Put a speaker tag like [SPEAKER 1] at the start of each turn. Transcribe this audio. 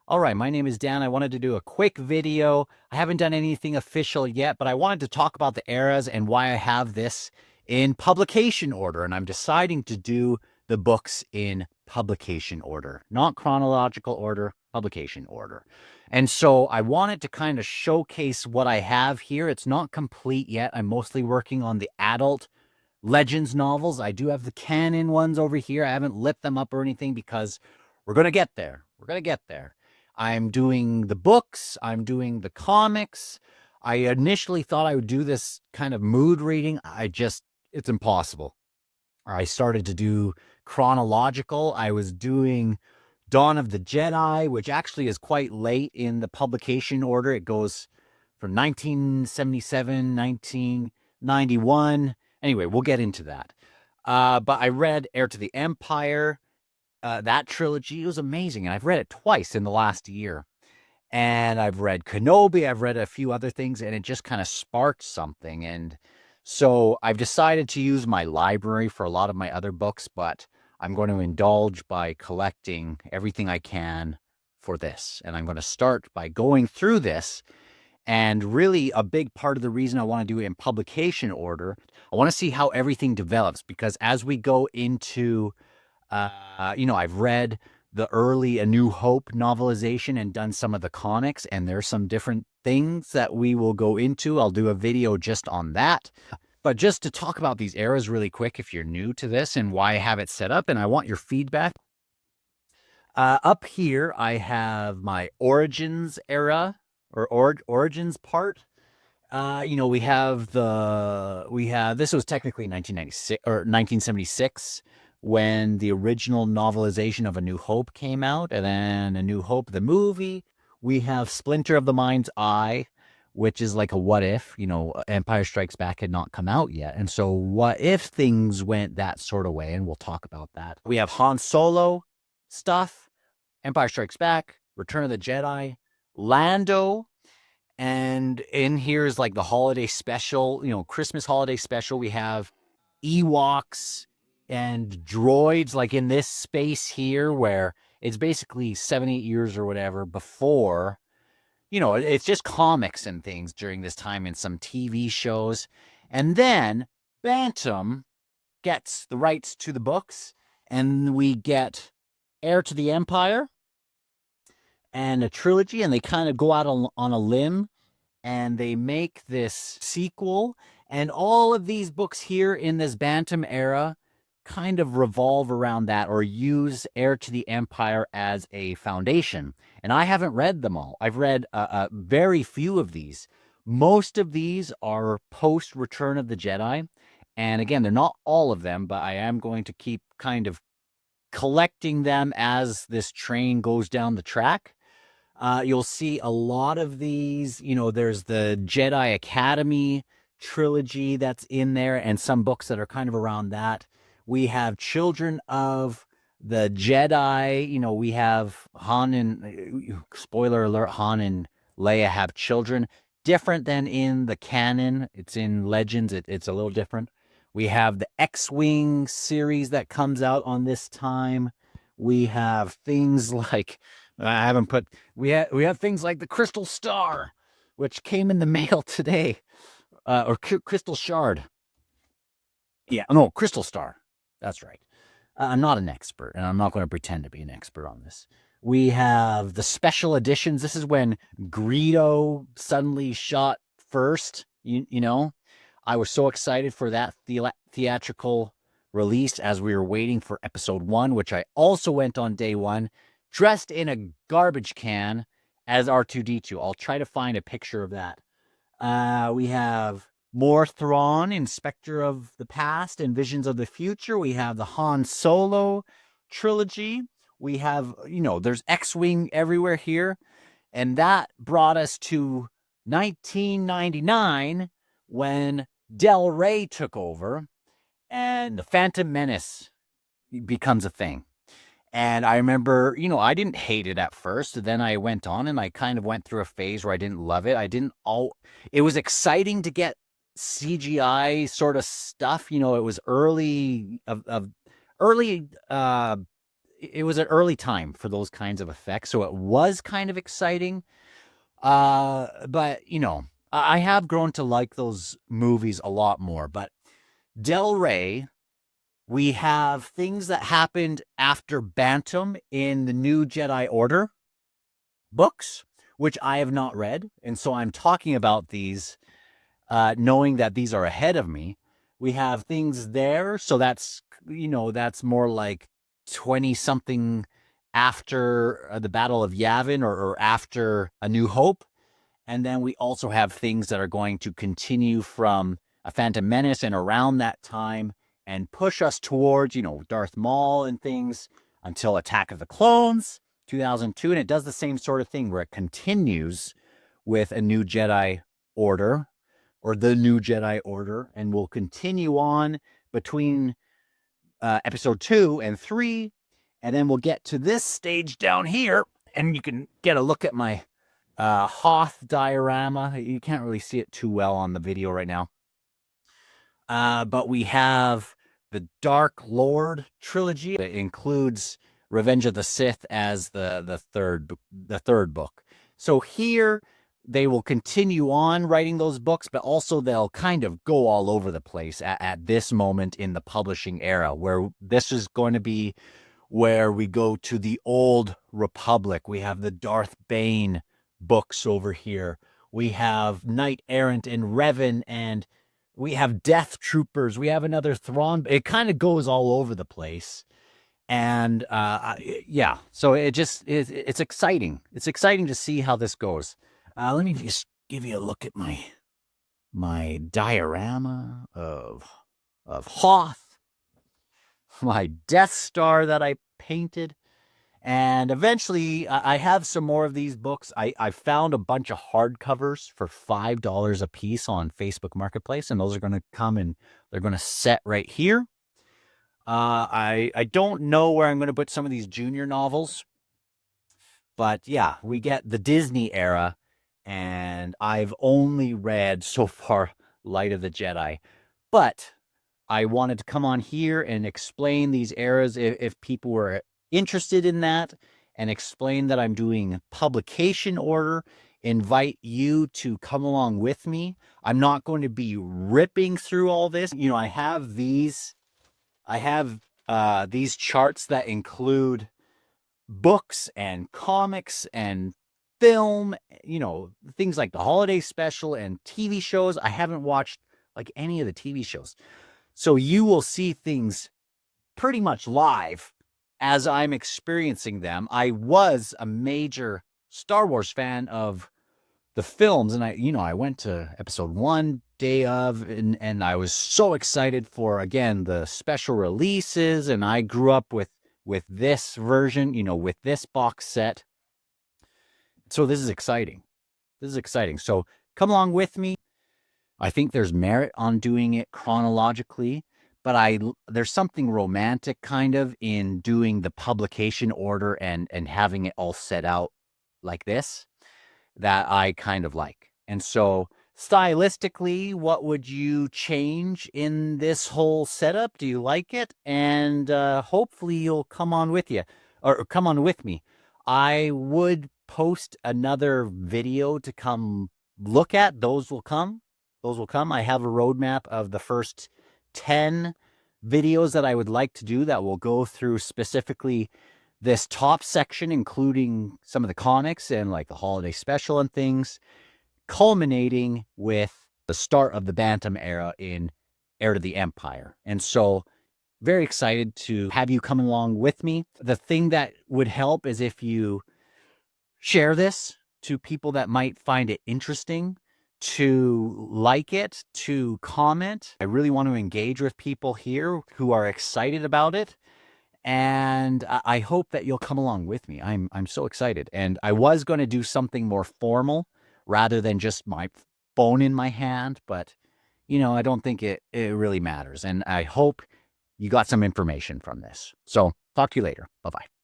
[SPEAKER 1] All right, my name is Dan. I wanted to do a quick video. I haven't done anything official yet, but I wanted to talk about the eras and why I have this in publication order. And I'm deciding to do the books in publication order, not chronological order, publication order. And so I wanted to kind of showcase what I have here. It's not complete yet. I'm mostly working on the adult Legends novels. I do have the canon ones over here. I haven't lit them up or anything because we're going to get there. We're going to get there. I'm doing the books. I'm doing the comics. I initially thought I would do this kind of mood reading. It's impossible. I started to do chronological. I was doing Dawn of the Jedi, which actually is quite late in the publication order. It goes from 1977, 1991. Anyway, we'll get into that. But I read Heir to the Empire, that trilogy. It was amazing. And I've read it twice in the last year. And I've read Kenobi. I've read a few other things, and it just kind of sparked something. And so I've decided to use my library for a lot of my other books, but I'm going to indulge by collecting everything I can for this. And I'm going to start by going through this. And really, a big part of the reason I want to do it in publication order, I want to see how everything develops, because as we go into, I've read the early A New Hope novelization and done some of the comics, and there's some different things that we will go into. I'll do a video just on that. But just to talk about these eras really quick, if you're new to this and why I have it set up, and I want your feedback. Up here, I have my Origins era or Origins part. This was technically 1996 or 1976 when the original novelization of A New Hope came out, and then A New Hope, the movie. We have Splinter of the Mind's Eye, which is like a what if, Empire Strikes Back had not come out yet. And so what if things went that sort of way? And we'll talk about that. We have Han Solo stuff, Empire Strikes Back, Return of the Jedi, Lando, and in here is like the holiday special, Christmas holiday special. We have Ewoks and droids, like in this space here, where it's basically 7, 8 years or whatever before, it's just comics and things during this time and some TV shows. And then Bantam gets the rights to the books, and we get Heir to the Empire and a trilogy, and they kind of go out on a limb and they make this sequel. And all of these books here in this Bantam era kind of revolve around that, or use Heir to the Empire as a foundation. And I haven't read them all. I've read very few of these. Most of these are post Return of the Jedi. And again, they're not all of them, but I am going to keep kind of collecting them as this train goes down the track. You'll see a lot of these. There's the Jedi Academy trilogy that's in there, and some books that are kind of around that. We have Children of the Jedi. We have Han and, spoiler alert, Han and Leia have children. Different than in the canon. It's in Legends. It's a little different. We have the X-Wing series that comes out on this time. We have things like, I haven't put, we have things like the Crystal Star, which came in the mail today, or Crystal Shard. Yeah, no, Crystal Star. That's right. I'm not an expert, and I'm not going to pretend to be an expert on this. We have the special editions. This is when Greedo suddenly shot first. I was so excited for that theatrical release as we were waiting for episode 1, which I also went on day 1, dressed in a garbage can as R2-D2. I'll try to find a picture of that. We have more Thrawn, Inspector of the Past and Visions of the Future. We have the Han Solo trilogy. We have, there's X-Wing everywhere here. And that brought us to 1999 when Del Rey took over and the Phantom Menace becomes a thing. And I remember, I didn't hate it at first. Then I went on and I kind of went through a phase where I didn't love it. It was exciting to get CGI sort of stuff. It was early it was an early time for those kinds of effects, so it was kind of exciting. But I have grown to like those movies a lot more. But Del Rey, we have things that happened after Bantam in the New Jedi Order books, which I have not read, and so I'm talking about these, knowing that these are ahead of me. We have things there, so that's more like 20 something after the Battle of Yavin, or after A New Hope. And then we also have things that are going to continue from A Phantom Menace and around that time and push us towards, Darth Maul and things until Attack of the Clones, 2002. And it does the same sort of thing where it continues with A New Jedi Order, or The New Jedi Order, and will continue on between episode 2 and 3. And then we'll get to this stage down here, and you can get a look at my Hoth diorama. You can't really see it too well on the video right now. But we have the Dark Lord trilogy. It includes Revenge of the Sith as the third book. So here they will continue on writing those books, but also they'll kind of go all over the place at this moment in the publishing era, where this is going to be where we go to the Old Republic. We have the Darth Bane books over here. We have Knight Errant and Revan, and we have Death Troopers. We have another Thrawn. It kind of goes all over the place. And yeah, so it's exciting. It's exciting to see how this goes. Let me just give you a look at my diorama of Hoth, my Death Star that I painted. And eventually, I have some more of these books. I found a bunch of hardcovers for $5 a piece on Facebook Marketplace, and those are going to come and they're going to set right here. I don't know where I'm going to put some of these junior novels, but yeah, we get the Disney era, and I've only read so far Light of the Jedi, but I wanted to come on here and explain these eras if people were interested in that, and explain that I'm doing publication order, invite you to come along with me. I'm not going to be ripping through all this. I have these charts that include books and comics and film, things like the holiday special and TV shows. I haven't watched like any of the TV shows. So you will see things pretty much live as I'm experiencing them. I was a major Star Wars fan of the films, and I went to episode 1 day of, and I was so excited for, again, the special releases, and I grew up with this version, with this box set. So this is exciting. So come along with me. I think there's merit on doing it chronologically, but there's something romantic kind of in doing the publication order and having it all set out like this that I kind of like. And so stylistically, what would you change in this whole setup? Do you like it? And hopefully you'll come on with me. I would post another video to come look at. Those will come. I have a roadmap of the first 10 videos that I would like to do that will go through specifically this top section, including some of the comics and like the holiday special and things, culminating with the start of the Bantam era in Heir to the Empire. And so very excited to have you come along with me. The thing that would help is if you share this to people that might find it interesting, to like it, to comment. I really want to engage with people here who are excited about it. And I hope that you'll come along with me. I'm so excited. And I was going to do something more formal rather than just my phone in my hand, but I don't think it really matters. And I hope you got some information from this. So talk to you later. Bye-bye.